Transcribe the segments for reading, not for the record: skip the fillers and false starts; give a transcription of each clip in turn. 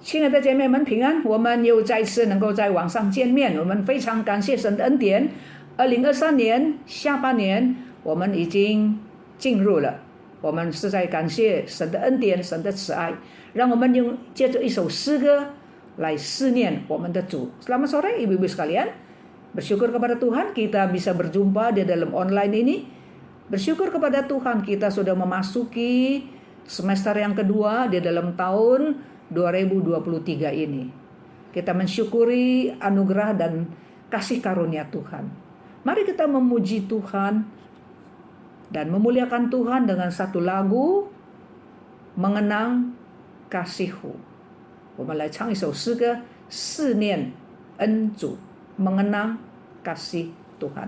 亲爱的姐妹们平安，我们又再次能够在网上见面，我们非常感谢神的恩典。2023年下半年我们已经进入了，我们是在感谢神的恩典，神的慈爱，让我们借着一首诗歌来思念我们的主。Selamat sore ibu-ibu sekalian, bersyukur kepada Tuhan kita bisa berjumpa di dalam online ini. Bersyukur kepada Tuhan kita sudah memasuki semester yang kedua di dalam tahun 2023 ini. Kita mensyukuri anugerah dan kasih karunia Tuhan. Mari kita memuji Tuhan dan memuliakan Tuhan dengan satu lagu mengenang kasih-Hu. 我们来唱一首诗歌，思念恩主，mengenang kasih Tuhan。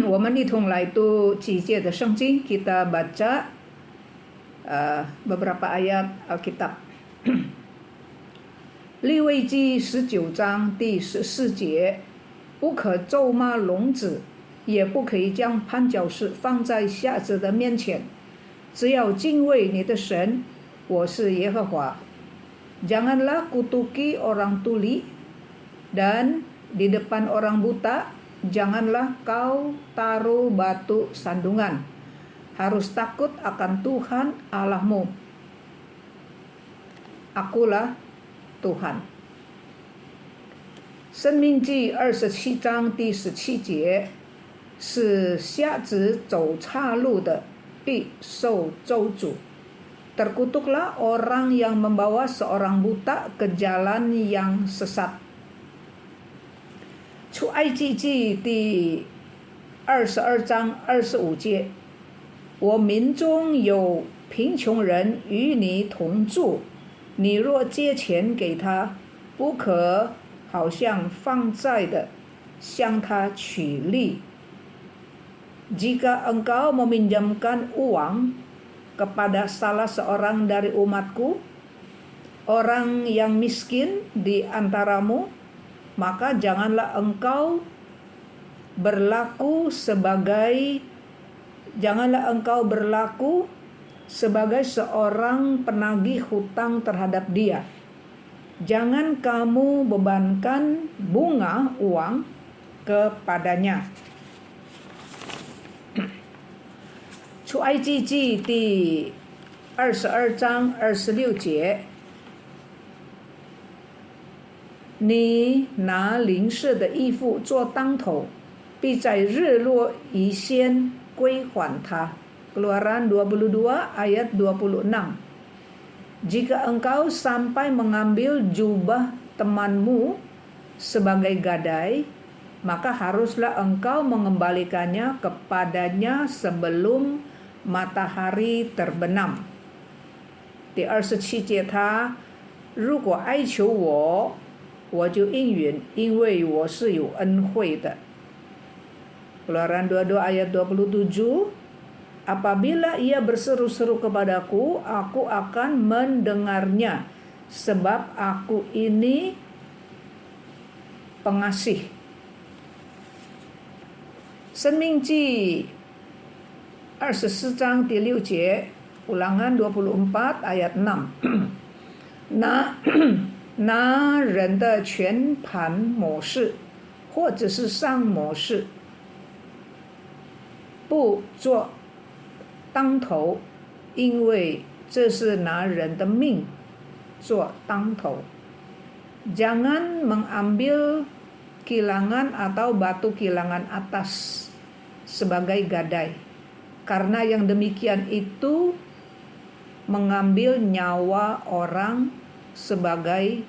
我们一同来读几节的圣经， kita baca beberapa ayat Alkitab。 利未记19章第14节， 不可咒骂聋子， 也不可以将绊脚石放在瞎子的面前， 只要敬畏你的神， 我是耶和华。 Janganlah kutuki orang tuli, dan di depan orang buta janganlah kau taruh batu sandungan. Harus takut akan Tuhan Allahmu. Akulah Tuhan。 申命记27章第17节， 是瞎子走岔路的， 必受咒诅。 Terkutuklah orang yang membawa seorang buta ke jalan yang sesat。 出埃及记第22章25节， 我民中有贫穷人与你同住，你若借钱给他，不可好像放债的向他取利。Jika engkau meminjamkan uang kepada salah seorang dari umatku, orang yang miskin di antaramu, maka janganlah engkau berlaku sebagai seorang penagih hutang terhadap dia. Jangan kamu bebankan bunga uang kepadanya. 出埃及记第22章26节，你拿邻舍的衣服做当头，必在日落以先归还他。Keluaran 22 ayat 26. Jika engkau sampai mengambil jubah temanmu sebagai gadai, maka haruslah engkau mengembalikannya kepadanya sebelum matahari terbenam. 第27节他如果哀求我，我就应允，因为我是有恩惠的。 Keluaran 22 ayat 27. Apabila ia berseru-seru kepadaku, aku akan mendengarnya, sebab aku ini pengasih. 申命记24章第6节 Ulangan 24 ayat 6. 拿人的全盘模式或者是上模式，不做当头，因为这是拿人的命做当头。 Jangan mengambil kilangan atau batu kilangan atas sebagai gadai, karena yang demikian itu mengambil nyawa orang sebagai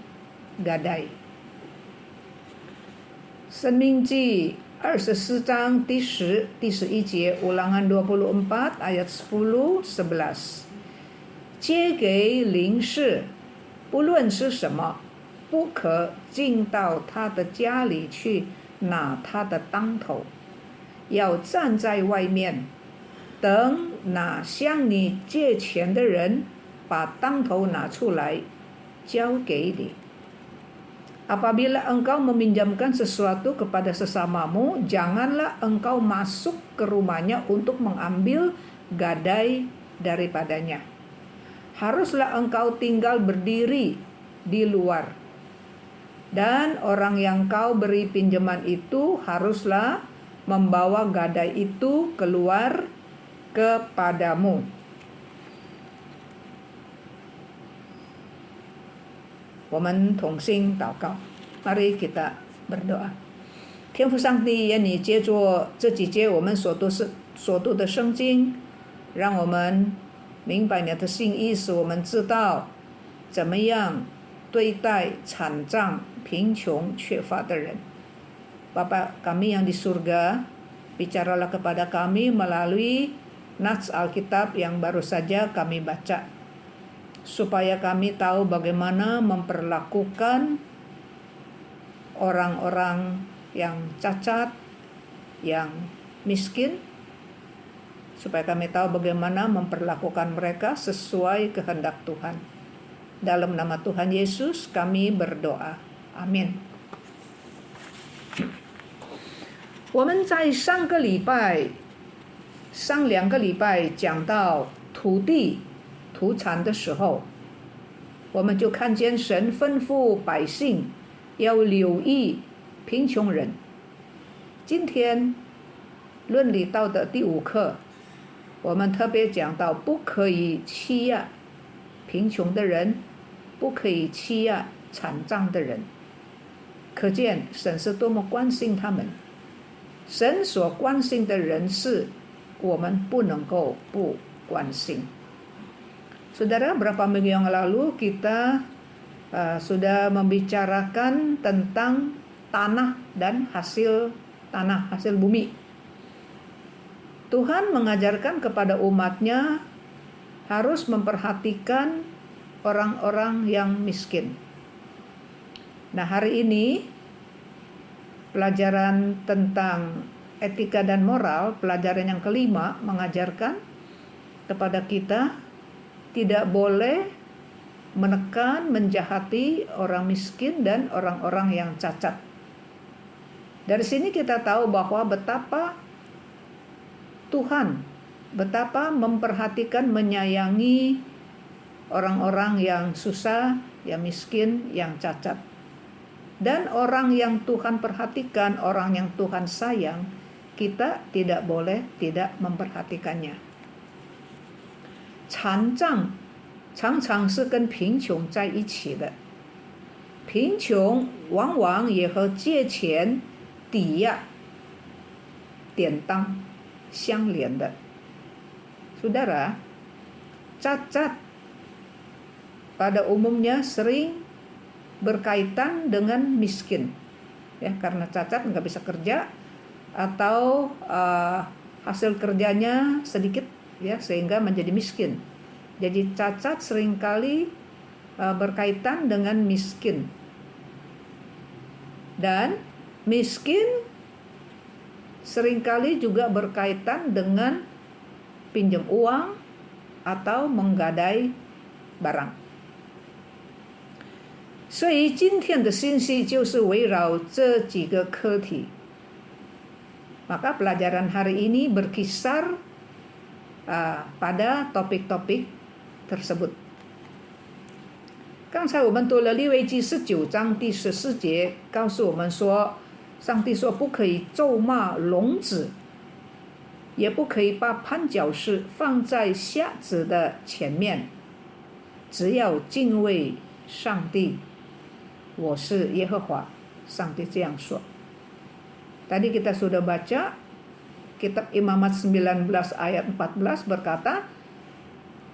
gadai. 申命记24章第11节 Ulangan 24 ayat 10-11. 借给邻舍，不论是什么，不可进到他的家里去拿他的当头，要站在外面，等那向你借钱的人把当头拿出来交给你。 Apabila engkau meminjamkan sesuatu kepada sesamamu, janganlah engkau masuk ke rumahnya untuk mengambil gadai daripadanya. Haruslah engkau tinggal berdiri di luar. Dan orang yang kau beri pinjaman itu haruslah membawa gadai itu keluar kepadamu. Mari kita berdoa. 天父上帝，愿你借着这几节我们所读的圣经，让我们明白你的心意，使我们知道怎么样对待残障、贫穷、缺乏的人。Bapa kami yang di surga, bicaralah kepada kami melalui nats Alkitab yang baru saja kami baca, supaya kami tahu bagaimana memperlakukan orang-orang yang cacat, yang miskin, supaya kami tahu bagaimana memperlakukan mereka sesuai kehendak Tuhan. Dalam nama Tuhan Yesus kami berdoa. Amin. 我们在上两个礼拜讲到土地土产的时候，我们就看见神吩咐百姓要留意贫穷人。今天论理道的第5课，我们特别讲到不可以欺压贫穷的人，不可以欺压残障的人。可见神是多么关心他们。神所关心的人是我们不能够不关心。Saudara, berapa minggu yang lalu kita sudah membicarakan tentang tanah dan hasil bumi. Tuhan mengajarkan kepada umatnya harus memperhatikan orang-orang yang miskin. Nah, hari ini pelajaran tentang etika dan moral, pelajaran yang kelima, mengajarkan kepada kita tidak boleh menekan, menjahati orang miskin dan orang-orang yang cacat. Dari sini kita tahu bahwa betapa Tuhan, betapa memperhatikan, menyayangi orang-orang yang susah, yang miskin, yang cacat. Dan orang yang Tuhan perhatikan, orang yang Tuhan sayang, kita tidak boleh tidak memperhatikannya. 残障常常是跟贫穷在一起的，贫穷往往也和借钱、抵押、典当相连的。Saudara, cacat pada umumnya sering berkaitan dengan miskin, ya, karena cacat nggak bisa kerja atau hasil kerjanya sedikit, ya, sehingga menjadi miskin. Jadi cacat seringkali berkaitan dengan miskin, dan miskin seringkali juga berkaitan dengan pinjam uang atau menggadai barang. 所以今天的信息就是围绕这几个课题。Maka pelajaran hari ini berkisar pada topik-topik tersebut. 刚才我们读了利未记19章第14节，告诉我们说，上帝说不可以咒骂聋子，也不可以把绊脚石放在瞎子的前面，只要敬畏上帝。我是耶和华，上帝这样说。Tadi kita sudah baca kitab Imamat 19 ayat 14 berkata,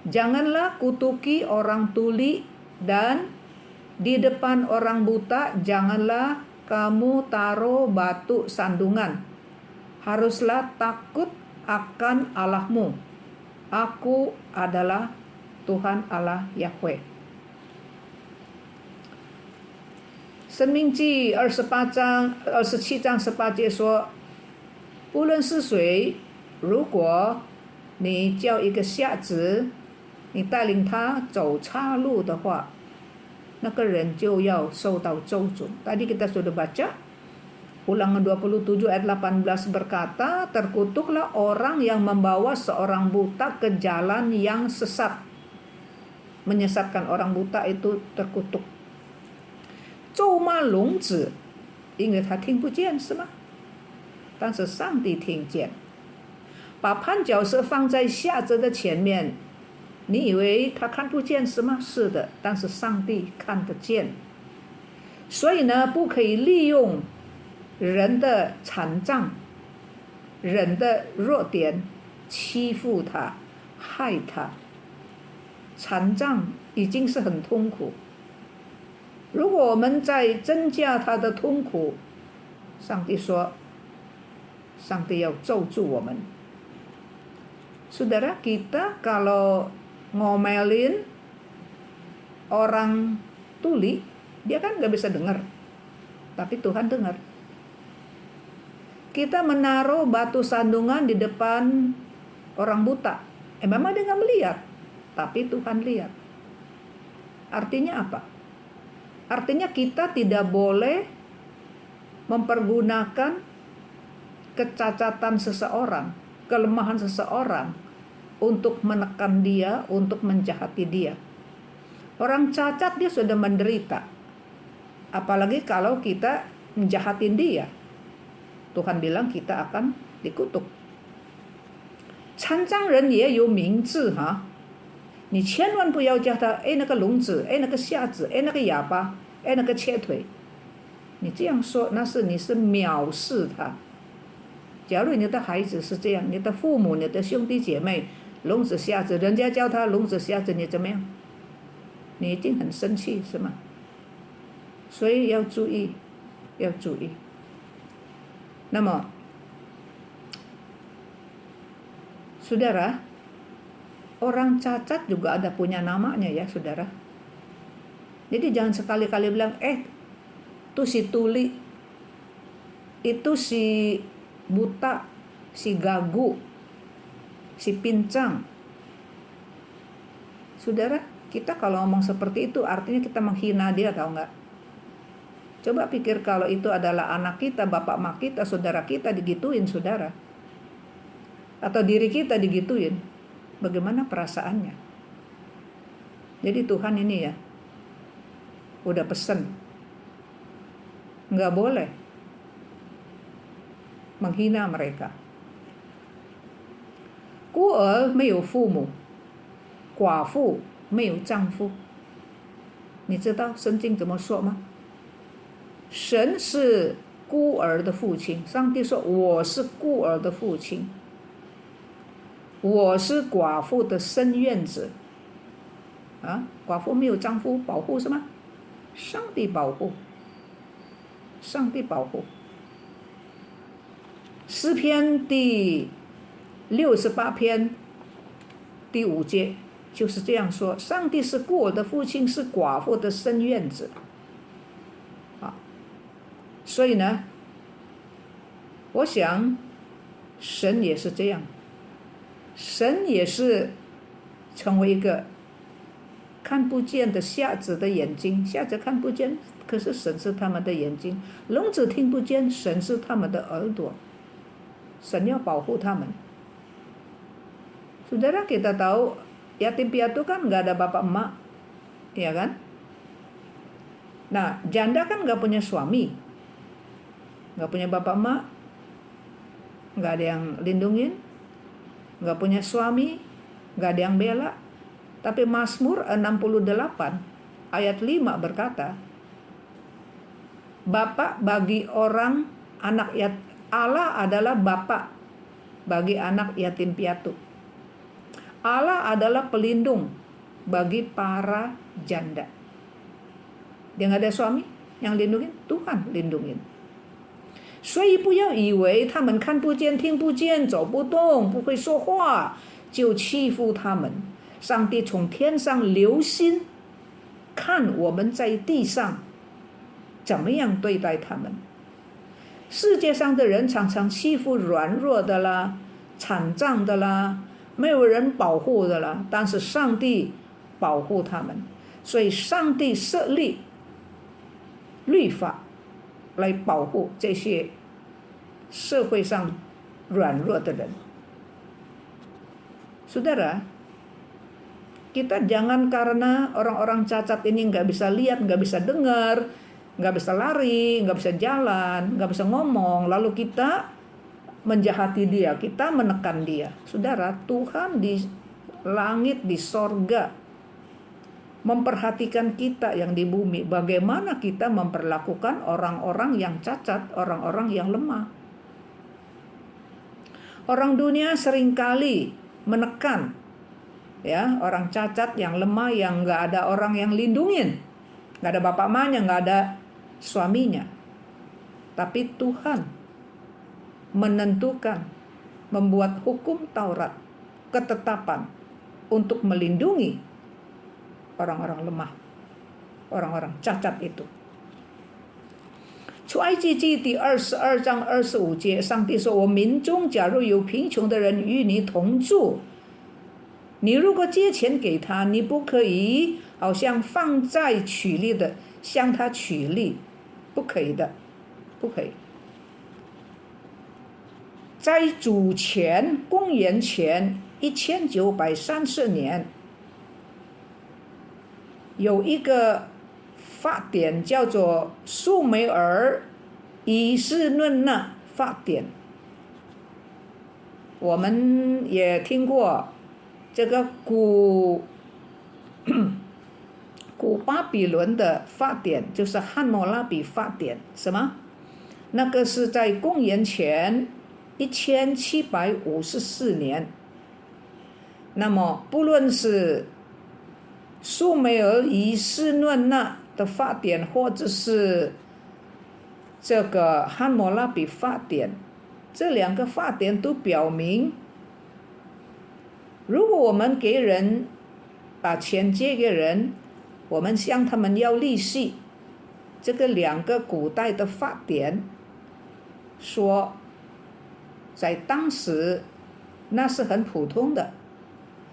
janganlah kutuki orang tuli dan di depan orang buta janganlah kamu taruh batu sandungan. Haruslah takut akan Allahmu. Aku adalah Tuhan Allah Yahweh. 申命记27章18节说，不论是谁，如果你叫一个瞎子，你带领他走岔路的话，那个人就要受到咒诅。Tadi kita sudah baca Ulangan 27 ayat 18 berkata, terkutuklah orang yang membawa seorang buta ke jalan yang sesat. Menyesatkan orang buta itu terkutuk. 咒骂聋子，因为他听不见，是吗？但是上帝听见。把绊脚石放在瞎子的前面，你以为他看不见是吗？是的，但是上帝看得见。所以呢，不可以利用人的残障、人的弱点欺负他、害他。残障已经是很痛苦。如果我们再增加他的痛苦，上帝说，上帝要咒住我们。Saudara, kita kalau ngomelin orang tuli, dia kan nggak bisa dengar, tapi Tuhan dengar. Kita menaruh batu sandungan di depan orang buta, memang dia nggak melihat, tapi Tuhan lihat. Artinya apa? Artinya kita tidak boleh mempergunakan kecacatan seseorang, kelemahan seseorang untuk menekan dia, untuk menjahati dia. Orang cacat dia sudah menderita. Apalagi kalau kita menjahatin dia. Tuhan bilang kita akan dikutuk. 残障人也有名字哈。你千万不要叫他那个聋子，那个瞎子，那个哑巴，那个瘸腿。你这样说，那是你是藐视他。假如你的孩子是这样，你的父母、你的兄弟姐妹，聋子瞎子，人家叫他聋子瞎子，你怎么样？你一定很生气，是吗？所以要注意，要注意。那么， Saudara, orang cacat juga ada punya namanya ya, saudara. Jadi jangan sekali-kali bilang, itu si tuli, itu si buta, si gagu, si pincang. Saudara, kita kalau ngomong seperti itu artinya kita menghina dia, tahu nggak? Coba pikir kalau itu adalah anak kita, bapak mak kita, saudara kita digituin, saudara. Atau diri kita digituin. Bagaimana perasaannya? Jadi Tuhan ini ya, udah pesen. Nggak boleh menghina mereka. 孤儿没有父母，寡妇没有丈夫。你知道圣经怎么说吗？神是孤儿的父亲，上帝说我是孤儿的父亲，我是寡妇的生院子。啊，寡妇没有丈夫，保护什么？上帝保护，上帝保护。诗篇第68篇第5节就是这样说：上帝是孤儿的父亲，是寡妇的生院子。啊，所以呢，我想神也是这样，神也是成为一个看不见的瞎子的眼睛，瞎子看不见，可是神是他们的眼睛；聋子听不见，神是他们的耳朵。神要保护他们。Saudara, kita tahu yatim piatu kan nggak ada bapak emak, ya kan? Nah, janda kan nggak punya suami, nggak punya bapak emak, nggak ada yang lindungin, nggak punya suami, nggak ada yang bela. Tapi Mazmur 68 ayat 5 berkata, Bapak bagi orang anak Allah adalah Bapak bagi anak yatim piatu. Allah adalah pelindung bagi para janda. Dia nggak ada suami yang lindungin, Tuhan lindungin. 所以不要以为他们看不见、听不见、走不动、不会说话，就欺负他们。上帝从天上留心看我们在地上怎么样对待他们。世界上的人常常欺负软弱的啦、残障的啦、没有人保护的啦，但是上帝保护他们，所以上帝设立律法来保护这些社会上软弱的人。Saudara, kita jangan karena orang-orang cacat ini nggak bisa lihat, nggak bisa dengar, nggak bisa lari, nggak bisa jalan, nggak bisa ngomong, lalu kita menjahati dia, kita menekan dia. Saudara, Tuhan di langit, di sorga memperhatikan kita yang di bumi, bagaimana kita memperlakukan orang-orang yang cacat, orang-orang yang lemah. Orang dunia seringkali menekan ya orang cacat yang lemah, yang nggak ada orang yang lindungin, nggak ada bapak emaknya, nggak ada suaminya. Tapi Tuhan menentukan, membuat hukum Taurat, ketetapan untuk melindungi orang-orang lemah, orang-orang cacat itu. 出埃及记第22章25节，上帝说：“我民中假如有贫穷的人与你同住，你如果借钱给他，你不可以好像放债取利的向他取利，不可以的，不可以。”在主前公元前1930年，有一个法典叫做苏美尔以斯论那法典，我们也听过这个古巴比伦的法典，就是汉谟拉比法典，什么？那个是在公元前1754年。那么不论是苏美尔以斯论那的法典，或者是这个汉谟拉比法典，这两个法典都表明，如果我们给人把钱借给人，我们向他们要利息，这个2个古代的法典说，在当时那是很普通的，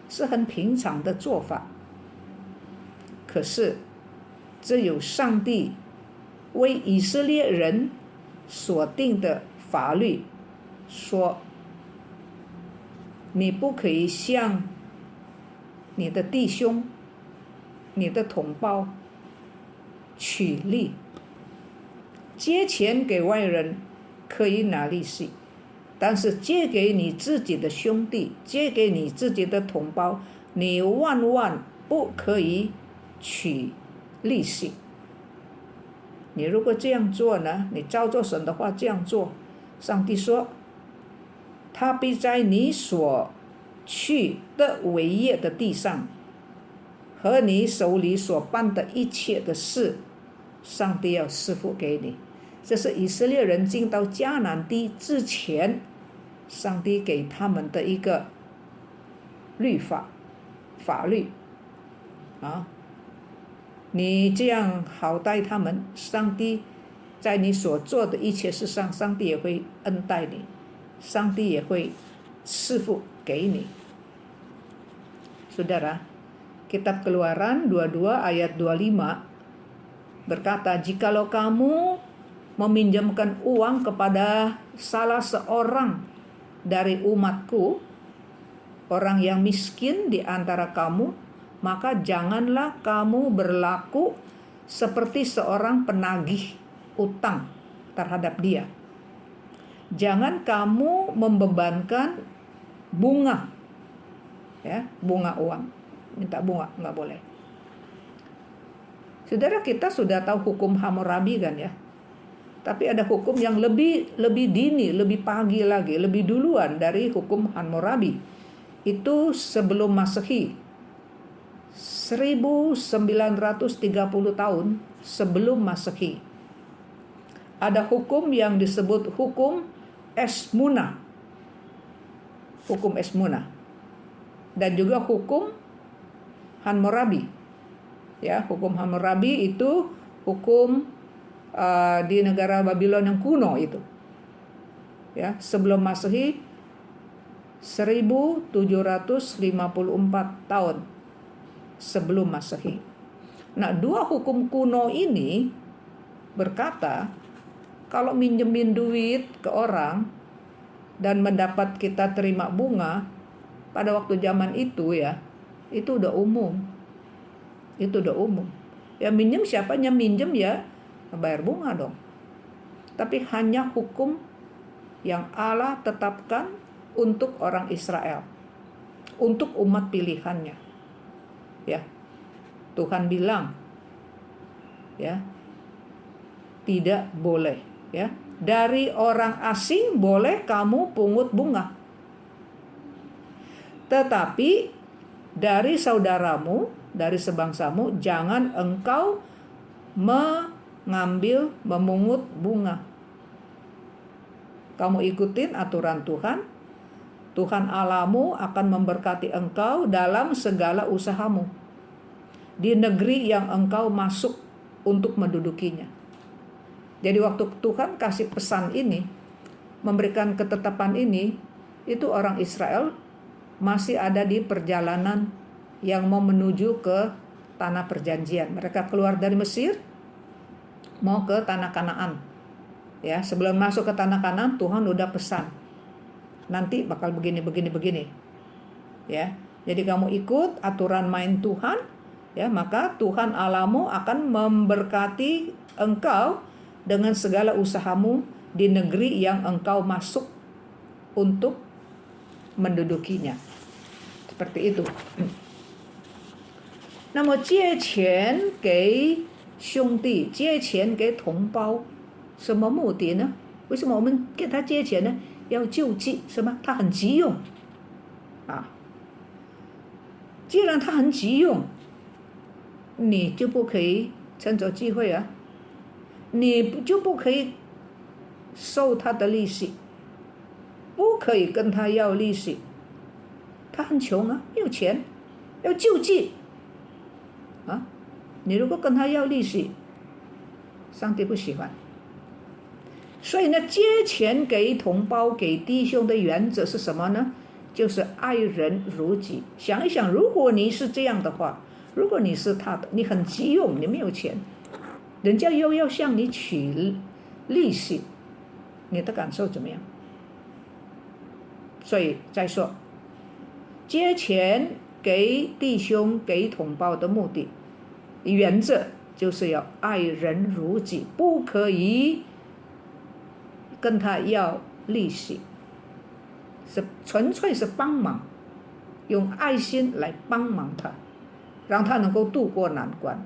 是很平常的做法。可是只有上帝为以色列人所定的法律说，你不可以向你的弟兄、你的同胞取利。借钱给外人可以拿利息，但是借给你自己的兄弟，借给你自己的同胞，你万万不可以取利息。你如果这样做呢，你照着神的话这样做，上帝说，他必在你所去的为业的地上和你手里所办的一切的事，上帝要赐福给你。这是以色列人进到迦南地之前，上帝给他们的一个法律啊。你这样好待他们，上帝在你所做的一切事上，上帝也会恩待你，上帝也会赐福给你。Saudara, Kitab Keluaran 22 ayat 25 berkata, jikalau kamu meminjamkan uang kepada salah seorang dari umatku, orang yang miskin di antara kamu, maka janganlah kamu berlaku seperti seorang penagih utang terhadap dia. Jangan kamu membebankan bunga, ya, bunga uang, minta bunga, nggak boleh. Saudara, kita sudah tahu hukum Hammurabi kan ya, tapi ada hukum yang lebih dini, lebih pagi lagi, lebih duluan dari hukum Hammurabi. Itu sebelum Masehi, 1930 tahun sebelum Masehi. Ada hukum yang disebut hukum Esmuna. Hukum Esmuna. Dan juga hukum Hammurabi. Ya, hukum Hammurabi itu hukum di negara Babylon yang kuno itu. Ya, sebelum Masehi 1754 tahun sebelum Masehi. Nah, dua hukum kuno ini berkata, kalau minjemin duit ke orang dan mendapat kita terima bunga, pada waktu zaman itu ya, itu udah umum. Itu udah umum. Ya minjem, siapanya minjem ya bayar bunga dong. Tapi hanya hukum yang Allah tetapkan untuk orang Israel, untuk umat pilihannya. Ya, Tuhan bilang, ya, tidak boleh, ya, dari orang asing boleh kamu pungut bunga, tetapi dari saudaramu, dari sebangsamu, jangan engkau memungut bunga. Kamu ikutin aturan Tuhan. Tuhan Allahmu akan memberkati engkau dalam segala usahamu di negeri yang engkau masuk untuk mendudukinya. Jadi waktu Tuhan kasih pesan ini, memberikan ketetapan ini, itu orang Israel masih ada di perjalanan yang mau menuju ke tanah perjanjian. Mereka keluar dari Mesir mau ke tanah Kanaan. Ya, sebelum masuk ke tanah Kanaan, Tuhan udah pesan, nanti bakal begini. Ya, jadi kamu ikut aturan main Tuhan, ya, maka Tuhan Allahmu akan memberkati engkau dengan segala usahamu di negeri yang engkau masuk untuk mendudukinya. Seperti itu. 那么借钱给兄弟，借钱给同胞，什么目的呢？为什么我们给他借钱呢？要救济，是吗？他很急用啊。既然他很急用，你就不可以趁着机会啊，你就不可以收他的利息，不可以跟他要利息。他很穷啊，没有钱，要救济啊。你如果跟他要利息，上帝不喜欢。所以呢，借钱给同胞、给弟兄的原则是什么呢？就是爱人如己。想一想，如果你是这样的话，如果你是他的，你很急用，你没有钱，人家又要向你取利息，你的感受怎么样？所以再说，借钱给弟兄、给同胞的目的原则就是要爱人如己，不可以跟他要利息，是纯粹是帮忙，用爱心来帮忙他，让他能够度过难关。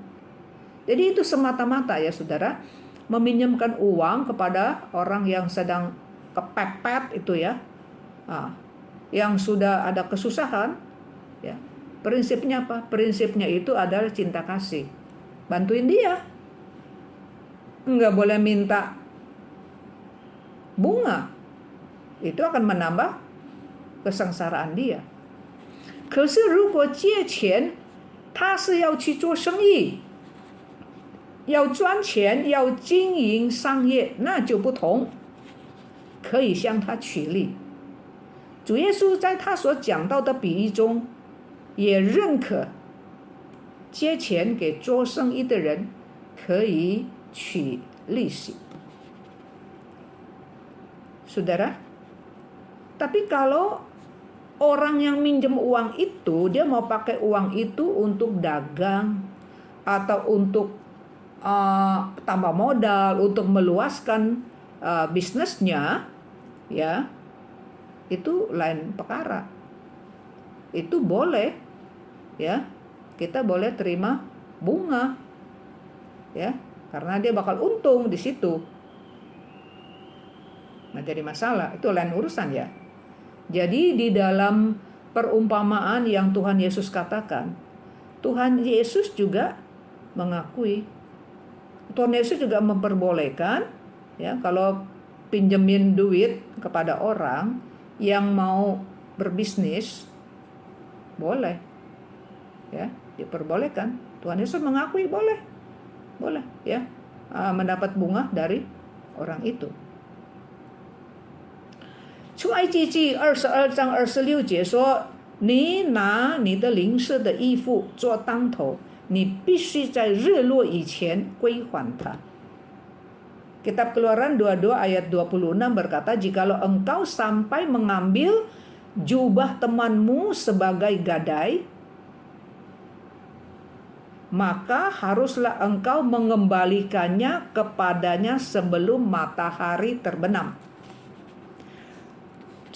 Jadi itu semata-mata ya saudara, meminjamkan uang kepada orang yang sedang kepepet itu ya, yang sudah ada kesusahan, ya. Prinsipnya apa? Prinsipnya itu adalah cinta kasih. Bantuin dia. Enggak boleh minta bunga. Itu akan menambah kesengsaraan dia. 可是如果借钱，他是要去做生意，要赚钱，要经营商业，那就不同，可以向他取利。主耶稣在他所讲到的比喻中，也认可借钱给做生意的人可以取利息。Saudara, tapi kalau orang yang minjem uang itu, dia mau pakai uang itu untuk dagang atau untuk tambah modal, untuk meluaskan bisnisnya, ya, itu lain perkara. Itu boleh, ya, kita boleh terima bunga, ya, karena dia bakal untung di situ. Nah, jadi masalah, itu lain urusan ya. Jadi di dalam perumpamaan yang Tuhan Yesus katakan, Tuhan Yesus juga mengakui, Tuhan Yesus juga memperbolehkan, ya, kalau pinjemin duit kepada orang yang mau berbisnis, boleh, ya, diperbolehkan. Tuhan Yesus mengakui boleh, ya, mendapat bunga dari orang itu. 出埃及记22章26节说，你拿你的邻舍的衣服做当头，你必须在日落以前归还他。 Kitab Keluaran 22 ayat 26 berkata, jikalau engkau sampai mengambil jubah temanmu sebagai gadai, maka haruslah engkau mengembalikannya kepadanya sebelum matahari terbenam.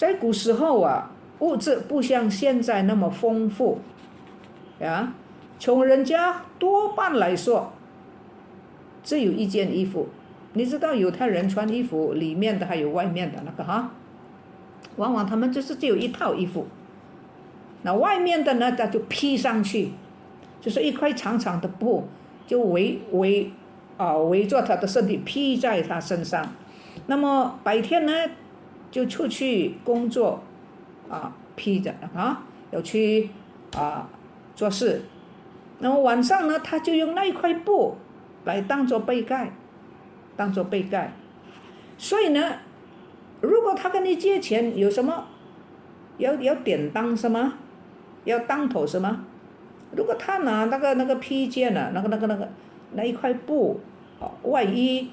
在古时候啊，物质不像现在那么丰富，呀，穷人家多半来说只有一件衣服。你知道犹太人穿衣服里面的还有外面的那个哈，往往他们就是只有一套衣服，那外面的呢他就披上去，就是一块长长的布，就围着他的身体披在他身上。那么白天呢就出去工作，披着要去做事。那么晚上呢，他就用那一块布来当做被盖，所以呢，如果他跟你借钱，有什么要典当什么，要当头什么？如果他拿那个披肩啊，那一块布外衣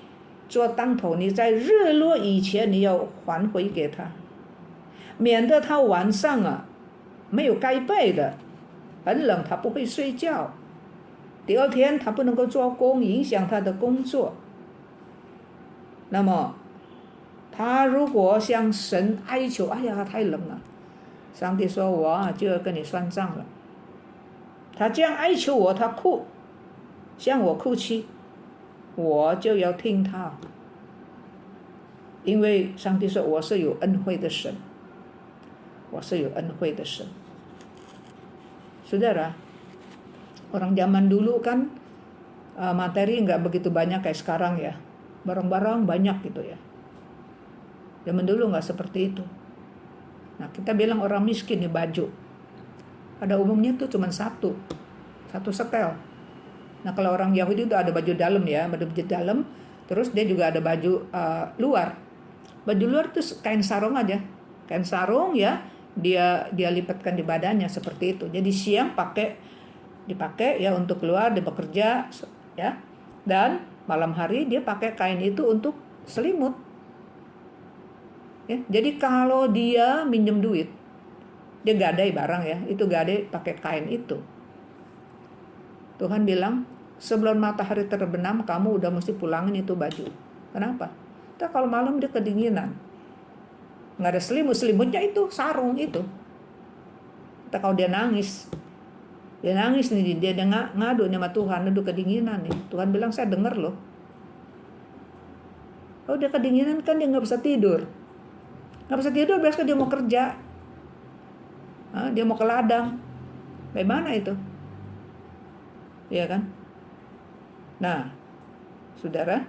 做当头，你在日落以前你要还回给他，免得他晚上没有盖被的，很冷，他不会睡觉，第二天他不能够做工，影响他的工作。那么他如果向神哀求，哎呀太冷了，上帝说我就要跟你算账了。他这样哀求我，他哭，向我哭泣，我就要听他，因为上帝说我是有恩惠的神，我是有恩惠的神。Saudara, orang zaman dulu kan materi nggak begitu banyak kayak sekarang ya, barang-barang banyak gitu ya. Zaman dulu nggak seperti itu. Nah kita bilang orang miskin nih baju, pada umumnya tuh cuma satu setel. Nah kalau orang Yahudi itu ada baju dalam ya, baju dalam. Terus dia juga ada baju luar. Baju luar itu kain sarung aja. Kain sarung ya, dia lipatkan di badannya seperti itu. Jadi siang dipakai ya untuk keluar, dia bekerja ya. Dan malam hari dia pakai kain itu untuk selimut. Ya, jadi kalau dia minjem duit, dia gadai barang ya, itu gadai pakai kain itu. Tuhan bilang, sebelum matahari terbenam kamu udah mesti pulangin itu baju. Kenapa? Kita kalau malam dia kedinginan. Nggak ada selimutnya itu, sarung itu. Kita kalau dia nangis nih, dia ngadu sama Tuhan, aduh kedinginan nih. Tuhan bilang, saya dengar loh. Kalau dia kedinginan kan dia nggak bisa tidur. Nggak bisa tidur, biasanya dia mau kerja. Dia mau ke ladang. Bagaimana itu? Iya kan? Nah, saudara,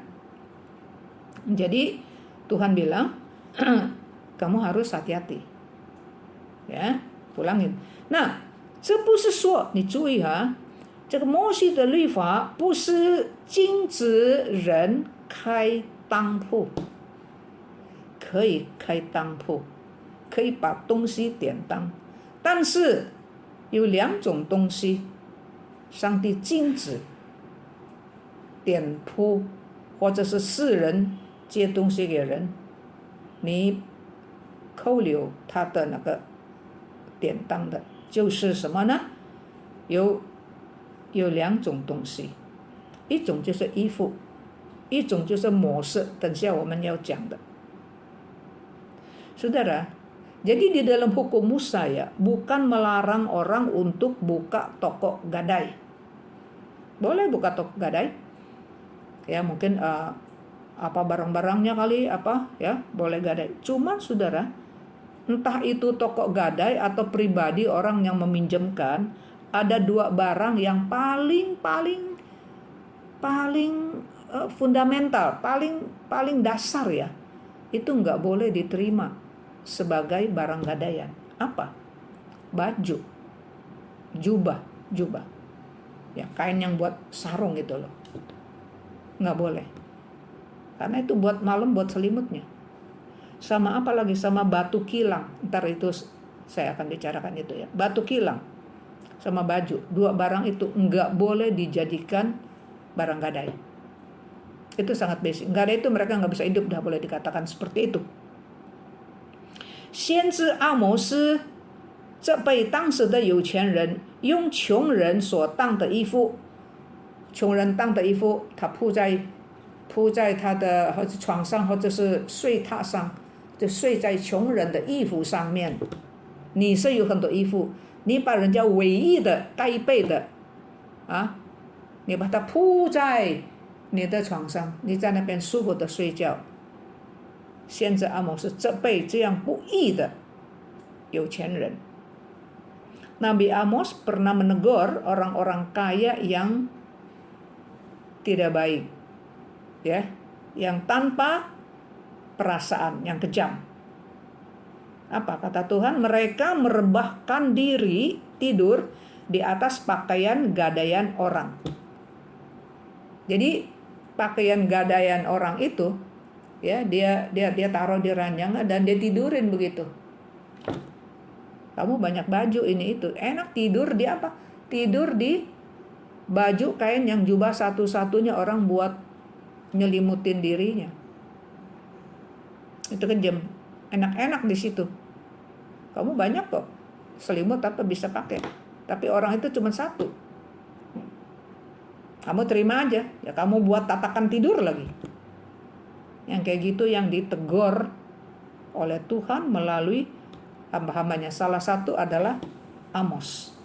jadi Tuhan bilang, kamu harus hati-hati. Ya, pulangin.那这不是说你注意啊，这个摩西的律法不是禁止人开当铺，可以开当铺，可以把东西典当，但是有两种东西，上帝禁止点铺，或者是世人借东西给人，你扣留他的那个典当的。就是什么呢？有两种东西，一种就是衣服，一种就是模式，等下我们要讲的。Saudara, jadi di dalam hukum Musa ya, bukan melarang orang untuk buka toko gadai. Boleh buka toko gadai. Ya mungkin apa barang-barangnya kali apa ya, boleh gadai. Cuman saudara, entah itu toko gadai atau pribadi orang yang meminjamkan, ada dua barang yang paling fundamental, paling dasar ya. Itu nggak boleh diterima sebagai barang gadaian. Apa? Baju, jubah. Ya, kain yang buat sarung itu loh. Nggak boleh. Karena itu buat malam, buat selimutnya. Sama apa lagi? Sama batu kilang. Ntar itu saya akan bicarakan itu ya. Batu kilang sama baju. Dua barang itu enggak boleh dijadikan barang gadai. Itu sangat basic. Gadai itu mereka nggak bisa hidup, dah boleh dikatakan seperti itu. 先知阿摩斯这被当时的有钱人用穷人所当的衣服，穷人当的衣服，他铺在他的或者床上或者是睡榻上，就睡在穷人的衣服上面。你是有很多衣服，你把人家唯一的盖被的你把它铺在你的床上，你在那边舒服的睡觉。先知阿摩斯责备这样不义的有钱人。Nabi Amos pernah menegur orang-orang kaya yang tidak baik, ya, yang tanpa perasaan, yang kejam. Apa kata Tuhan? Mereka merebahkan diri tidur di atas pakaian gadaian orang. Jadi pakaian gadaian orang itu, ya, dia taruh di ranjang dan dia tidurin begitu. Kamu banyak baju ini itu, enak tidur di apa? Tidur di baju kain yang jubah satu-satunya orang buat nyelimutin dirinya. Itu kejam, enak-enak di situ. Kamu banyak kok selimut apa bisa pakai, tapi orang itu cuma satu. Kamu terima aja, ya kamu buat tatakan tidur lagi. Yang kayak gitu yang ditegur oleh Tuhan melalui hamba-hambanya. Salah satu adalah Amos.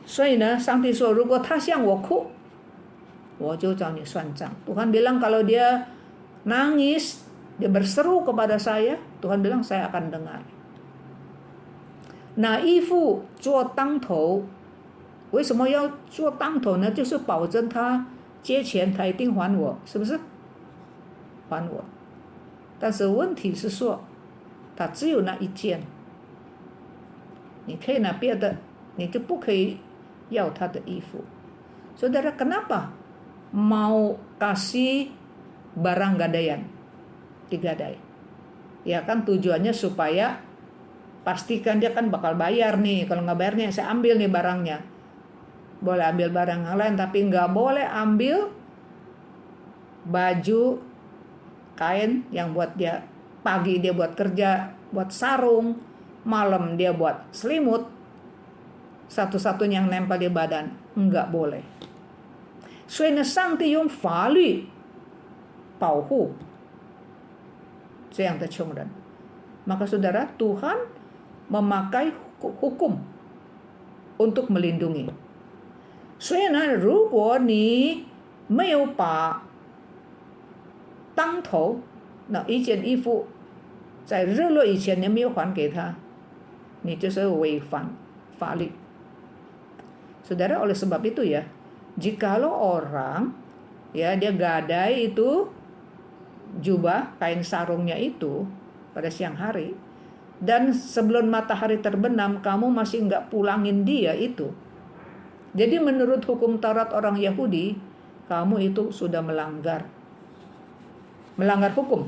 所以呢，上帝说，如果他向我哭，我就找你算账。Tuhan bilang kalau dia nangis, dia berseru kepada saya, Tuhan bilang saya akan dengar. 拿衣服做当头，为什么要做当头呢？就是保证他借钱，他一定还我，是不是？还我。但是问题是说，他只有那一件，你可以拿别的，你就不可以要他的衣服。Saudara, kenapa mau kasih barang gadaian, digadai. Ya kan tujuannya supaya pastikan dia kan bakal bayar nih. Kalau nggak bayarnya saya ambil nih barangnya. Boleh ambil barang yang lain, tapi nggak boleh ambil baju kain yang buat dia pagi dia buat kerja, buat sarung, malam dia buat selimut, satu-satunya yang nempel di badan, nggak boleh. 所以呢，上帝用法律保护这样的穷人。Maka saudara, Tuhan memakai hukum untuk melindungi. 所以呢，如果你没有把当头那一件衣服在日落以前你没有还给他，你就是违反法律。Saudara, oleh sebab itu ya, jikalau orang ya dia gadai itu jubah kain sarungnya itu pada siang hari, dan sebelum matahari terbenam kamu masih nggak pulangin dia itu, jadi menurut hukum Taurat orang Yahudi, kamu itu sudah melanggar hukum.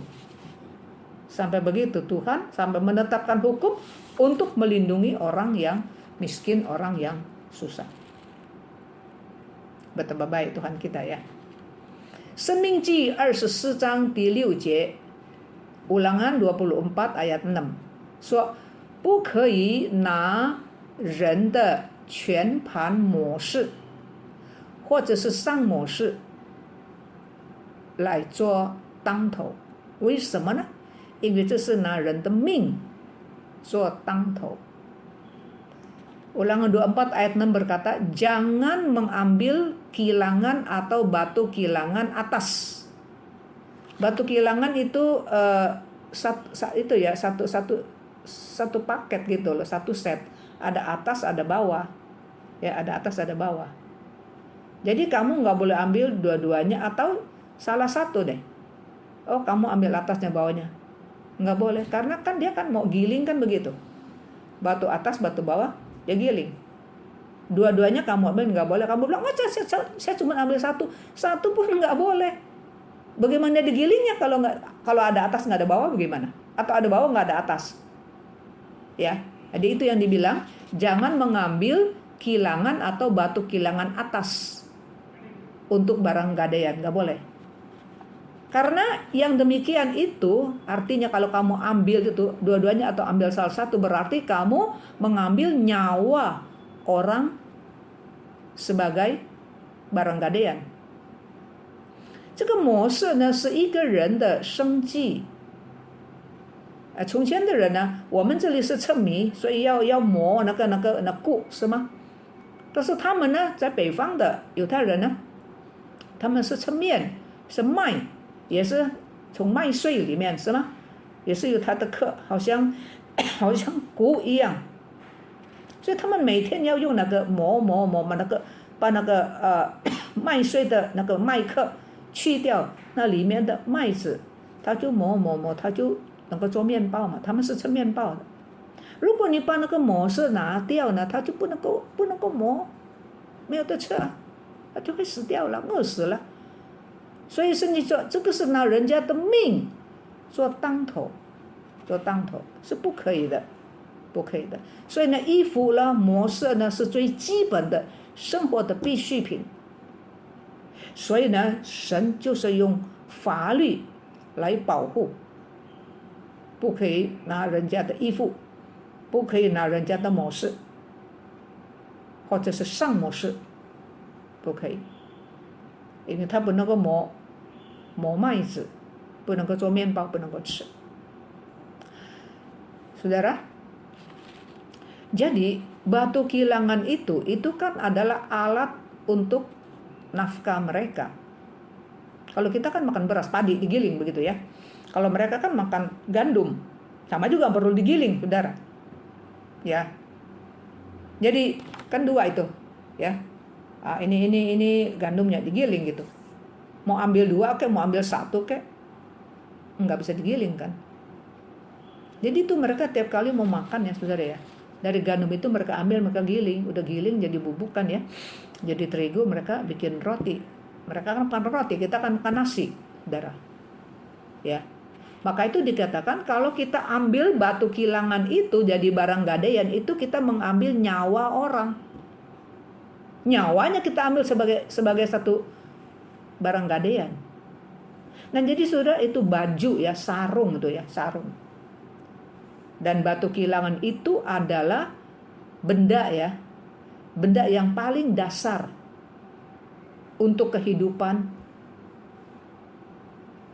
Sampai begitu Tuhan sampai menetapkan hukum untuk melindungi orang yang miskin, orang yang susah. Betapa baik Tuhan kita ya. 申命记24章第6节, Ulangan 24 ayat 6, 说不可以拿人的全盘模式或者是上模式来做当头。为什么呢？因为这是拿人的命做当头。Ulangan 24 ayat 6 berkata, jangan mengambil kilangan atau batu kilangan atas. Batu kilangan itu itu ya satu paket gitu loh, satu set. Ada atas, ada bawah. Ya, ada atas, ada bawah. Jadi kamu nggak boleh ambil dua-duanya atau salah satu deh. Oh, kamu ambil atasnya, bawahnya. Nggak boleh, karena kan dia kan mau giling kan begitu. Batu atas, batu bawah, dia giling. Dua-duanya kamu ambil nggak boleh. Kamu bilang, oh saya cuma ambil satu pun nggak boleh. Bagaimana digilingnya kalau ada atas nggak ada bawah bagaimana? Atau ada bawah nggak ada atas? Ya, jadi itu yang dibilang jangan mengambil kilangan atau batu kilangan atas untuk barang gadaian, nggak boleh. Karena yang demikian itu artinya kalau kamu ambil itu dua-duanya atau ambil salah satu, berarti kamu mengambil nyawa orang sebagai barang gadaian. 这个模式呢是一个人的生计。从前的人呢，我们这里是称米，所以要磨那谷是吗？但是他们呢，在北方的犹太人呢，他们是称面，是麦，也是从麦穗里面是吗？也是有它的壳，好像谷一样。所以他们每天要用那个磨把那个麦穗的那个麦壳去掉，那里面的麦子，它就磨，它就能够做面包嘛。他们是吃面包的。如果你把那个模式拿掉呢，它就不能够磨，没有得吃啊，它就会死掉了，饿死了。所以圣经说，这个是拿人家的命做当头是不可以的，不可以的。所以呢，衣服呢，模式呢，是最基本的生活的必需品。所以呢，神就是用法律来保护，不可以拿人家的衣服，不可以拿人家的模式，或者是上模式，不可以，因为它不能够磨麦子，不能够做面包，不能够吃。Saudara, jadi batu kilangan itu kan adalah alat untuk nafkah mereka. Kalau kita kan makan beras, padi digiling begitu ya. Kalau mereka kan makan gandum, sama juga perlu digiling, saudara. Ya. Jadi kan dua itu, ya. Ini gandumnya digiling gitu. Mau ambil dua kek, mau ambil satu kek, nggak bisa digiling kan. Jadi itu mereka tiap kali mau makan ya, saudara ya. Dari gandum itu mereka ambil, mereka giling, udah giling jadi bubuk kan ya. Jadi terigu mereka bikin roti, Mereka kan makan roti, kita kan makan nasi, saudara. Ya, maka itu dikatakan kalau kita ambil batu kilangan itu jadi barang gadaian, itu kita mengambil nyawa orang. Nyawanya kita ambil sebagai satu barang gadaian. Nah, jadi saudara, itu baju ya, sarung itu ya, sarung. Dan batu kilangan itu adalah benda ya, benda yang paling dasar untuk kehidupan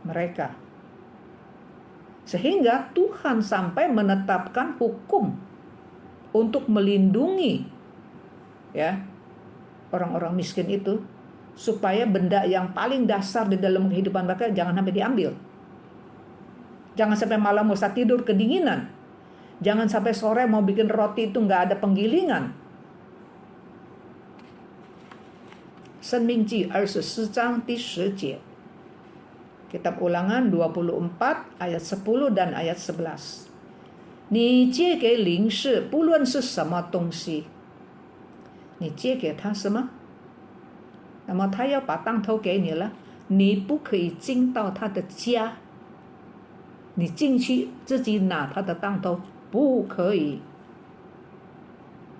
mereka. Sehingga Tuhan sampai menetapkan hukum untuk melindungi ya orang-orang miskin itu, supaya benda yang paling dasar di dalam kehidupan mereka jangan sampai diambil. Jangan sampai malam usah tidur kedinginan. Jangan sampai sore mau bikin roti itu nggak ada penggilingan. 申命记24章第10节. Kitab Ulangan 24 ayat 10 dan ayat 11. 你借给邻士不论是什么东西，你借给他什么，那么他要把当头给你了，你不可以进到他的家，你进去自己拿他的当头，不可以。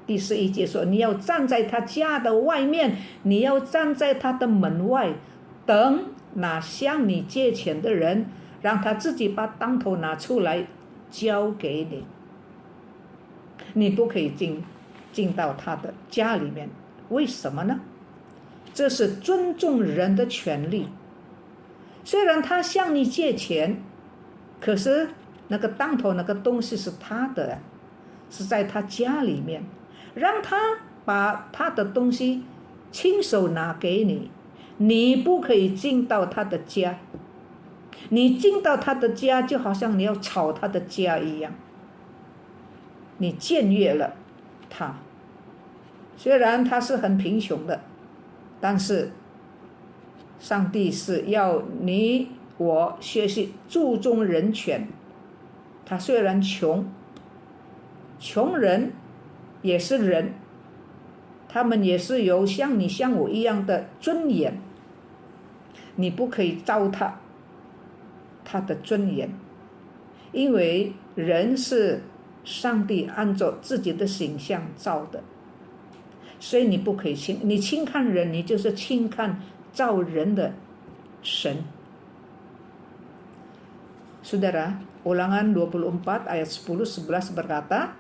第11节说，你要站在他家的外面，你要站在他的门外，等那向你借钱的人，让他自己把当头拿出来交给你。你不可以进到他的家里面，为什么呢？这是尊重人的权利。虽然他向你借钱，可是那个当头那个东西是他的，是在他家里面，让他把他的东西亲手拿给你，你不可以进到他的家。你进到他的家，就好像你要吵他的家一样，你僭越了他。虽然他是很贫穷的，但是上帝是要你我学习注重人权。他虽然穷，穷人也是人，他们也是有像你像我一样的尊严，你不可以糟蹋他的尊严，因为人是上帝按照自己的形象造的，所以你不可以你轻看人，你就是轻看造人的神。Saudara, Ulangan 24 ayat 10-11 berkata,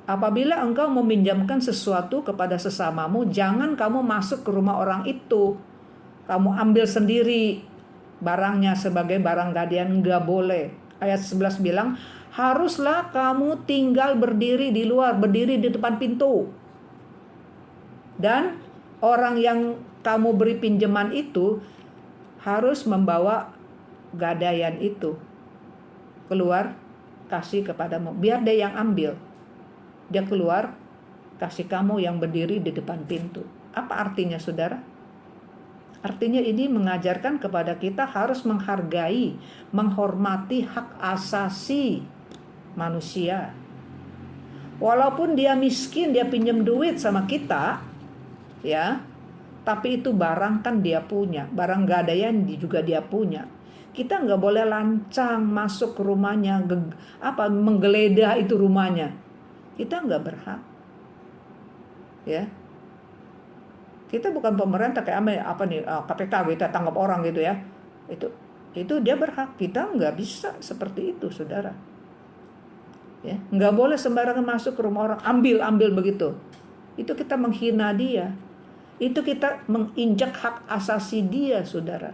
apabila engkau meminjamkan sesuatu kepada sesamamu, jangan kamu masuk ke rumah orang itu, kamu ambil sendiri barangnya sebagai barang gadaian, enggak boleh. Ayat 11 bilang, haruslah kamu tinggal berdiri di luar, berdiri di depan pintu. Dan orang yang kamu beri pinjaman itu harus membawa gadaian itu keluar, kasih kepadamu, biar dia yang ambil. Dia keluar, kasih kamu yang berdiri di depan pintu. Apa artinya, saudara? Artinya ini mengajarkan kepada kita harus menghargai, menghormati hak asasi manusia. Walaupun dia miskin, dia pinjam duit sama kita, ya, tapi itu barang kan dia punya, barang gadaian juga dia punya. Kita nggak boleh lancang masuk ke rumahnya, menggeledah itu rumahnya. Kita nggak berhak, ya. Kita bukan pemerintah kayak KPK kita tangkap orang gitu ya. Itu dia berhak. Kita nggak bisa seperti itu, saudara. Ya, nggak boleh sembarangan masuk ke rumah orang, ambil begitu. Itu kita menghina dia. Itu kita menginjak hak asasi dia, saudara.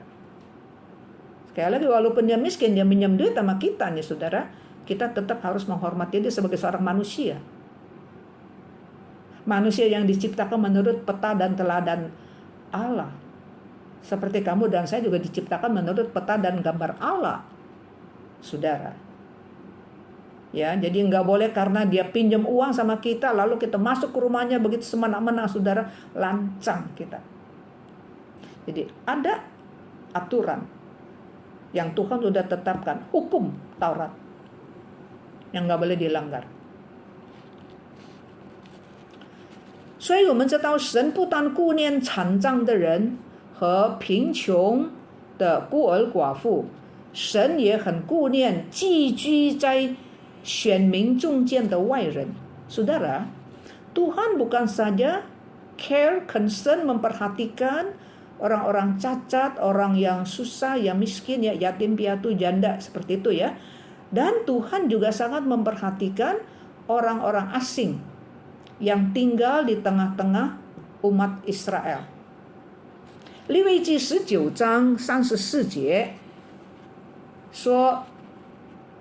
Sekali lagi, walaupun dia miskin, dia minjam duit sama kita nih, saudara, kita tetap harus menghormati dia sebagai seorang manusia. Manusia yang diciptakan menurut peta dan teladan Allah. Seperti kamu dan saya juga diciptakan menurut peta dan gambar Allah, saudara. Ya, jadi nggak boleh karena dia pinjam uang sama kita, lalu kita masuk ke rumahnya begitu semena-mena, saudara, lancang kita. Jadi ada aturan yang Tuhan sudah tetapkan, hukum Taurat yang nggak boleh dilanggar. 所以我们知道神不但顾念残障的人和贫穷的孤儿寡妇，神也很顾念寄居在选民中间的外人。Saudara, Tuhan bukan saja care, concern, memperhatikan orang-orang cacat, orang yang susah, yang miskin, ya, yatim piatu, janda, seperti itu ya. Dan Tuhan juga sangat memperhatikan orang-orang asing yang tinggal di tengah-tengah umat Israel. 利未记19章34节说，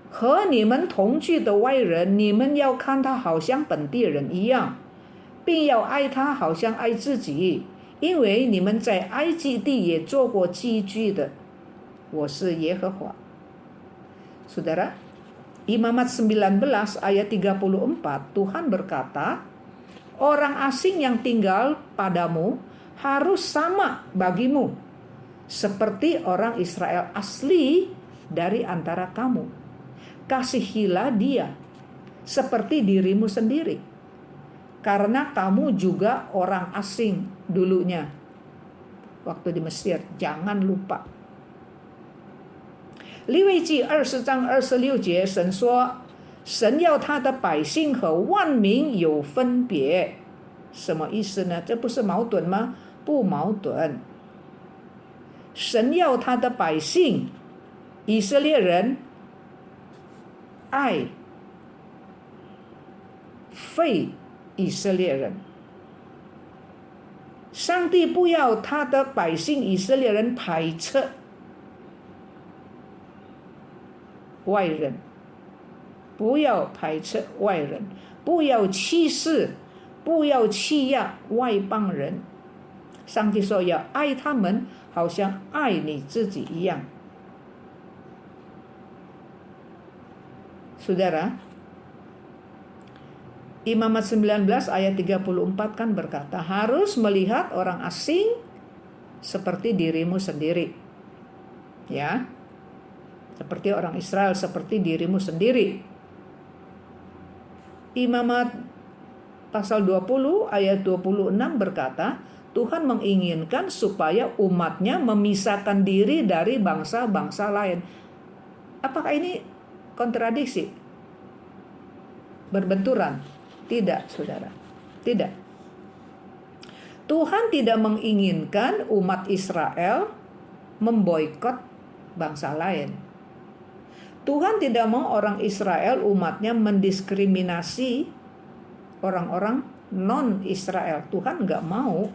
和你们同居的外人，你们要看他好像本地人一样，并要爱他好像爱自己，因为你们在埃及地也做过寄居的，我是耶和华。 Saudara, Imamat 19 ayat 34, Tuhan berkata, orang asing yang tinggal padamu harus sama bagimu, seperti orang Israel asli dari antara kamu. Kasihilah dia seperti dirimu sendiri, karena kamu juga orang asing dulunya waktu di Mesir. Jangan lupa. 利未记20章26节，神说，神要他的百姓和万民有分别。什么意思呢？这不是矛盾吗？不矛盾。神要他的百姓以色列人爱非以色列人，上帝不要他的百姓以色列人排斥外人，不要排斥外人，不要歧视，不要欺压外邦人。上帝说要爱他们，好像爱你自己一样。Saudara, Imamat 19 ayat 34 kan berkata, harus melihat orang asing seperti dirimu sendiri. Ya. Seperti orang Israel, seperti dirimu sendiri. Imamat pasal 20 ayat 26 berkata, Tuhan menginginkan supaya umatnya memisahkan diri dari bangsa-bangsa lain. Apakah ini kontradiksi? Berbenturan? Tidak, saudara. Tidak. Tuhan tidak menginginkan umat Israel memboikot bangsa lain. Tuhan tidak mau orang Israel, umatnya, mendiskriminasi orang-orang non-Israel. Tuhan nggak mau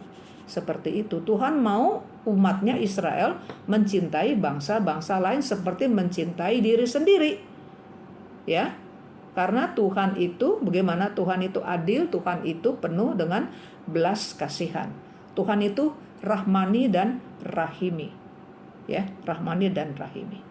seperti itu. Tuhan mau umatnya Israel mencintai bangsa-bangsa lain seperti mencintai diri sendiri. Ya, karena Tuhan itu, bagaimana Tuhan itu adil, Tuhan itu penuh dengan belas kasihan. Tuhan itu rahmani dan rahimi. Ya, rahmani dan rahimi.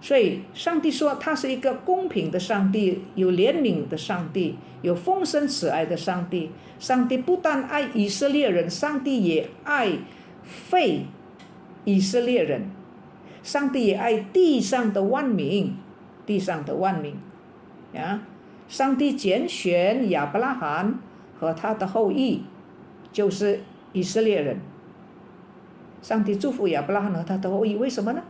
所以上帝说他是一个公平的上帝，有怜悯的上帝，有丰盛慈爱的上帝。上帝不但爱以色列人，上帝也爱非以色列人，上帝也爱地上的万民，地上的万民。呀，上帝拣选亚伯拉罕和他的后裔，就是以色列人。上帝祝福亚伯拉罕和他的后裔，为什么呢？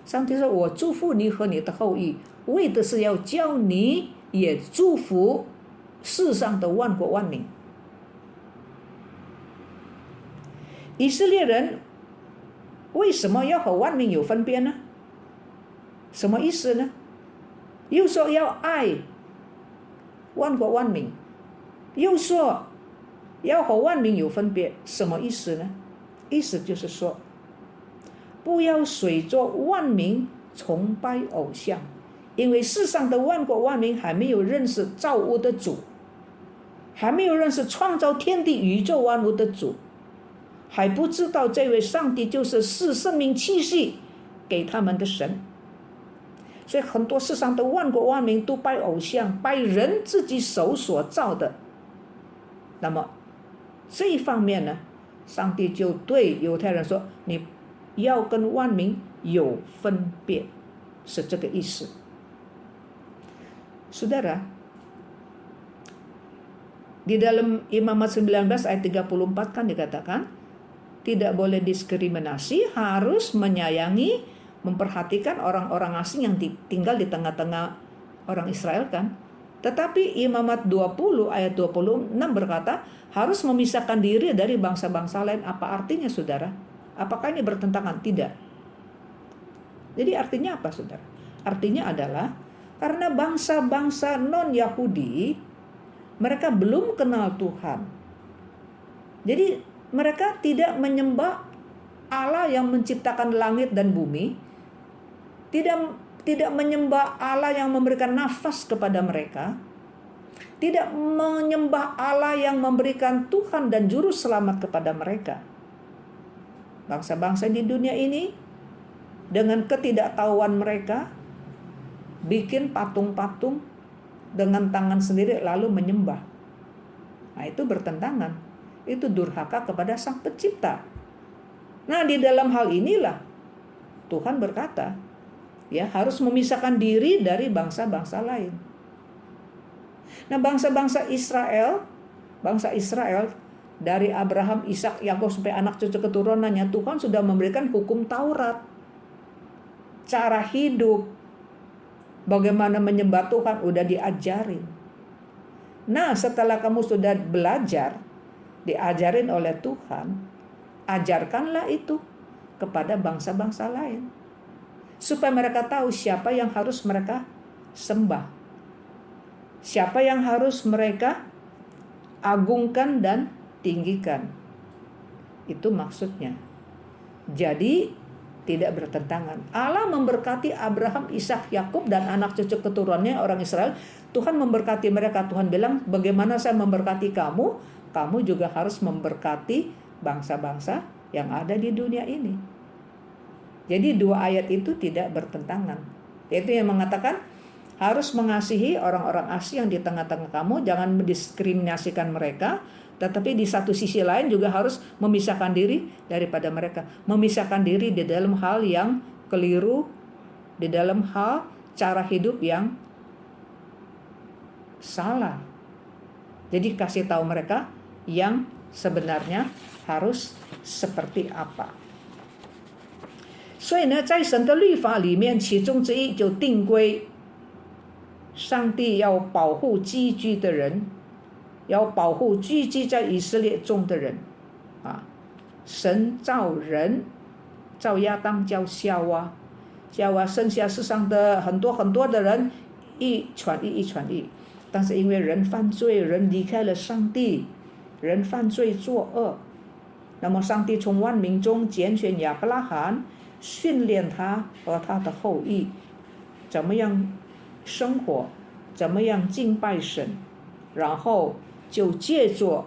上帝说：“我祝福你和你的后裔，为的是要叫你也祝福世上的万国万民。”以色列人为什么要和万民有分别呢？什么意思呢？又说要爱万国万民，又说要和万民有分别，什么意思呢？意思就是说，不要随着万民崇拜偶像，因为世上的万国万民还没有认识造物的主，还没有认识创造天地宇宙万物的主，还不知道这位上帝就是赐生命气息给他们的神。所以很多世上的万国万民都拜偶像，拜人自己手所造的。那么这一方面呢，上帝就对犹太人说，你要跟万民有分别，是这个意思。Saudara, di dalam Imamat 19 ayat 34 kan dikatakan, tidak boleh diskriminasi, harus menyayangi, memperhatikan orang-orang asing yang tinggal di tengah-tengah orang Israel kan. Tetapi Imamat 20 ayat 26 berkata harus memisahkan diri dari bangsa-bangsa lain. Apa artinya saudara? Apakah ini bertentangan? Tidak. Jadi artinya apa saudara? Artinya adalah karena bangsa-bangsa non-Yahudi mereka belum kenal Tuhan. Jadi mereka tidak menyembah Allah yang menciptakan langit dan bumi, tidak menyembah Allah yang memberikan nafas kepada mereka, tidak menyembah Allah yang memberikan Tuhan dan juru selamat kepada mereka. Bangsa-bangsa di dunia ini dengan ketidaktahuan mereka bikin patung-patung dengan tangan sendiri lalu menyembah. Nah, itu bertentangan. Itu durhaka kepada Sang Pencipta. Nah, di dalam hal inilah Tuhan berkata, ya, harus memisahkan diri dari bangsa-bangsa lain. Nah, bangsa Israel dari Abraham, Ishak, Yakub sampai anak cucu keturunannya, Tuhan sudah memberikan hukum Taurat, cara hidup, bagaimana menyembah Tuhan udah diajarin. Nah, setelah kamu sudah belajar, diajarin oleh Tuhan, ajarkanlah itu kepada bangsa-bangsa lain. Supaya mereka tahu siapa yang harus mereka sembah. Siapa yang harus mereka agungkan dan tinggikan. Itu maksudnya. Jadi tidak bertentangan. Allah memberkati Abraham, Ishak, Yakub dan anak cucu keturunannya orang Israel. Tuhan memberkati mereka. Tuhan bilang, bagaimana saya memberkati kamu, kamu juga harus memberkati bangsa-bangsa yang ada di dunia ini. Jadi dua ayat itu tidak bertentangan. Yaitu yang mengatakan harus mengasihi orang-orang asing yang di tengah-tengah kamu, jangan mendiskriminasikan mereka. Tetapi di satu sisi lain juga harus memisahkan diri daripada mereka. Memisahkan diri di dalam hal yang keliru, di dalam hal cara hidup yang salah. Jadi kasih tahu mereka yang sebenarnya harus seperti apa. 所以呢，在神的律法里面，其中之一就定规，上帝要保护寄居的人。要保护聚集在以色列中的人啊！神造人，造亚当，叫夏娃，夏娃生下世上的很多很多的人，一传一，一传一。但是因为人犯罪，人离开了上帝，人犯罪作恶，那么上帝从万民中拣选亚伯拉罕，训练他和他的后裔，怎么样生活，怎么样敬拜神，然后就借着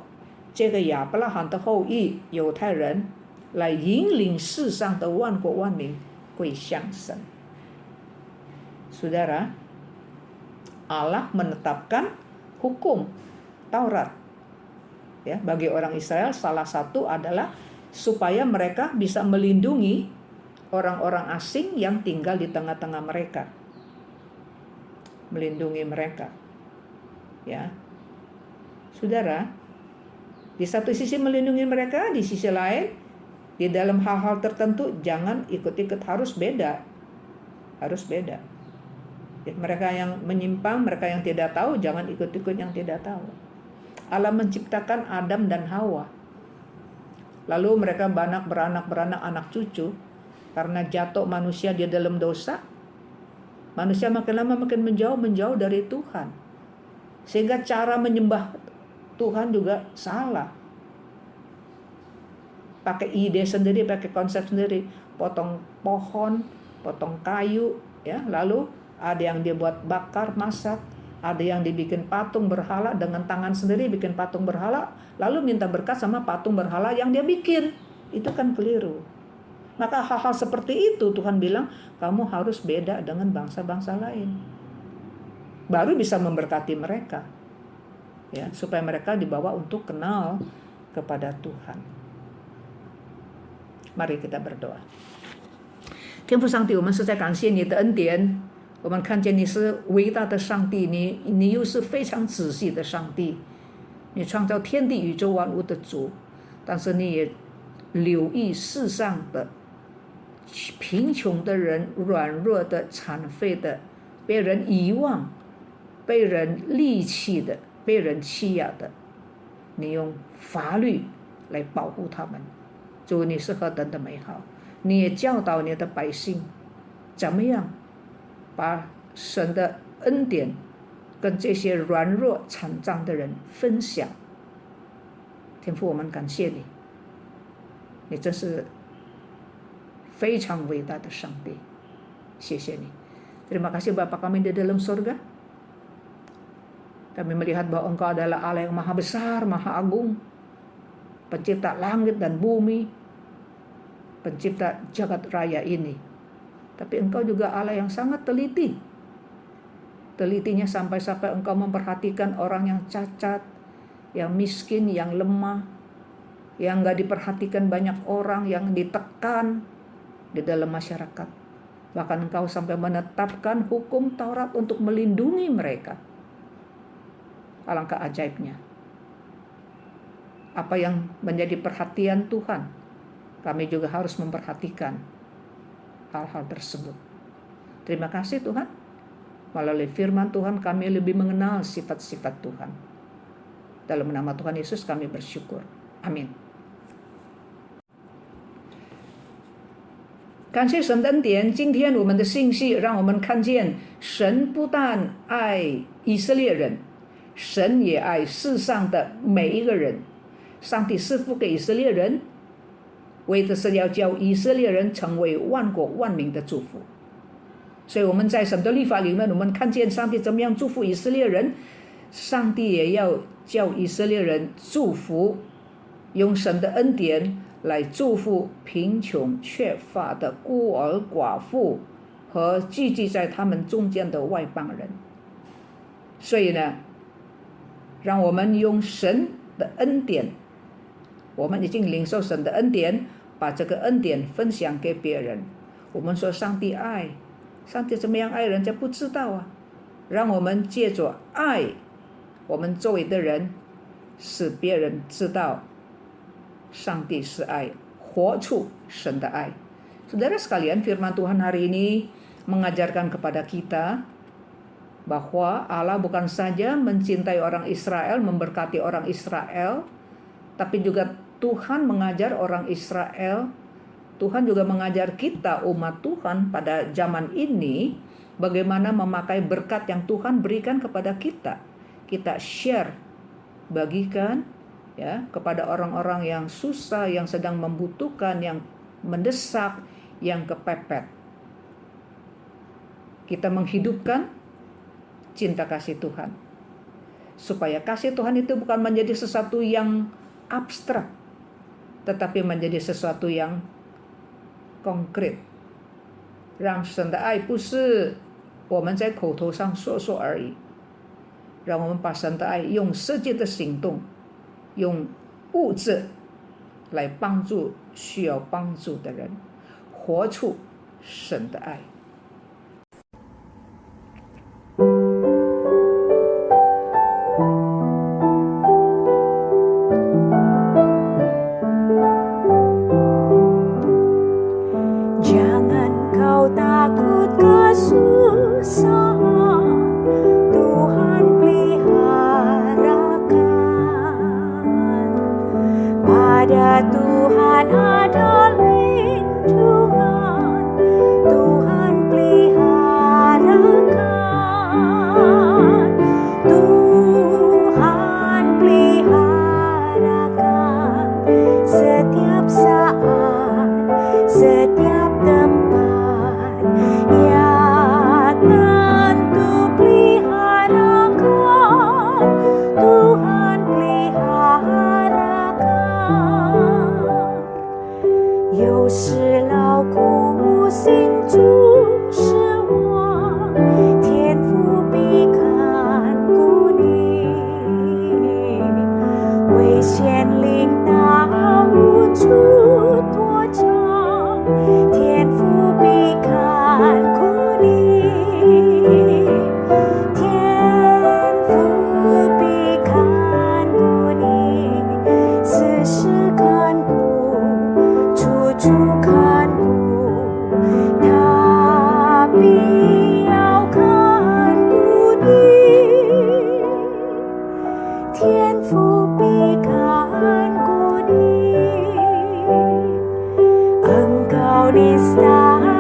这个亚伯拉罕的后裔犹太人来引领世上的万国万民归向神。 Saudara, Allah menetapkan hukum Taurat ya bagi orang Israel. Salah satu adalah supaya mereka bisa melindungi orang-orang asing yang tinggal di tengah-tengah mereka. Melindungi mereka. Ya. Saudara, di satu sisi melindungi mereka, di sisi lain di dalam hal-hal tertentu jangan ikut-ikut, harus beda. Harus beda. Ya, mereka yang menyimpang, mereka yang tidak tahu, jangan ikut-ikut yang tidak tahu. Allah menciptakan Adam dan Hawa. Lalu mereka beranak anak cucu. Karena jatuh manusia di dalam dosa, manusia makin lama makin menjauh dari Tuhan. Sehingga cara menyembah Tuhan juga salah. Pakai ide sendiri, pakai konsep sendiri, potong pohon, potong kayu, ya. Lalu ada yang dia buat bakar, masak, ada yang dibikin patung berhala dengan tangan sendiri, bikin patung berhala, lalu minta berkat sama patung berhala yang dia bikin. Itu kan keliru. Maka hal-hal seperti itu Tuhan bilang, kamu harus beda dengan bangsa-bangsa lain. Baru bisa memberkati mereka. Ya, supaya mereka dibawa untuk kenal kepada Tuhan. Mari kita berdoa. 天父上帝，我们实在感谢你的恩典。我们看见你是伟大的上帝，你又是非常仔细的上帝。你创造天地宇宙万物的主，但是你也留意世上的贫穷的人、软弱的、残废的、被人遗忘、被人戾气的、被人欺压的，你用法律来保护他们。主，你是何等的美好！你也教导你的百姓怎么样把神的恩典跟这些软弱残障的人分享。天父，我们感谢你，你真是非常伟大的上帝，谢谢你。Terima kasih Bapa kami di dalam surga. Kami melihat bahwa Engkau adalah Allah yang maha besar, maha agung, pencipta langit dan bumi, pencipta jagat raya ini. Tapi Engkau juga Allah yang sangat teliti. Telitinya sampai-sampai Engkau memperhatikan orang yang cacat, yang miskin, yang lemah, yang gak diperhatikan banyak orang, yang ditekan di dalam masyarakat. Bahkan Engkau sampai menetapkan hukum Taurat untuk melindungi mereka. Alangkah ajaibnya. Apa yang menjadi perhatian Tuhan, kami juga harus memperhatikan hal-hal tersebut. Terima kasih Tuhan. Melalui firman Tuhan kami lebih mengenal sifat-sifat Tuhan. Dalam nama Tuhan Yesus kami bersyukur. Amin. 感谢神的恩典，今天我们的信息让我们看见神不但爱以色列人，神也爱世上的每一个人。上帝赐福给以色列人，为的是要叫以色列人成为万国万民的祝福。所以我们在神的律法里面，我们看见上帝怎么样祝福以色列人，上帝也要叫以色列人祝福，用神的恩典来祝福贫穷缺乏的孤儿寡妇和聚集在他们中间的外邦人。所以呢，让我们用神的恩典，我们已经领受神的恩典，把这个恩典分享给别人。我们说上帝爱，上帝怎么样爱人家不知道啊，让我们借着爱我们周围的人，使别人知道上帝是爱，活出神的爱。Saudara sekalian, firman Tuhan hari ini mengajarkan kepada kita bahwa Allah bukan saja mencintai orang Israel, memberkati orang Israel, tapi juga Tuhan mengajar orang Israel, Tuhan juga mengajar kita umat Tuhan pada zaman ini bagaimana memakai berkat yang Tuhan berikan kepada kita. Kita share, bagikan ya kepada orang-orang yang susah, yang sedang membutuhkan, yang mendesak, yang kepepet. Kita menghidupkan cinta kasih Tuhan. Supaya kasih Tuhan itu bukan menjadi sesuatu yang abstrak, tetapi menjadi sesuatu yang konkret。让神的爱不是我们在口头上说说而已，让我们把神的爱用实际的行动，用物质来帮助需要帮助的人，活出神的爱。Jangan kau takut kesusahan, Tuhan peliharakan. Pada Tuhan ada lindungan, Tuhan peliharakan. Tuhan peliharakan setiap saat, setiap tempat. Ya tentu peliharakan, Tuhan peliharakan. 有时劳苦心主是我，天父必看顾你。危险临到无处躲藏，天父必看顾你。天父必看顾你，时时看顾 nista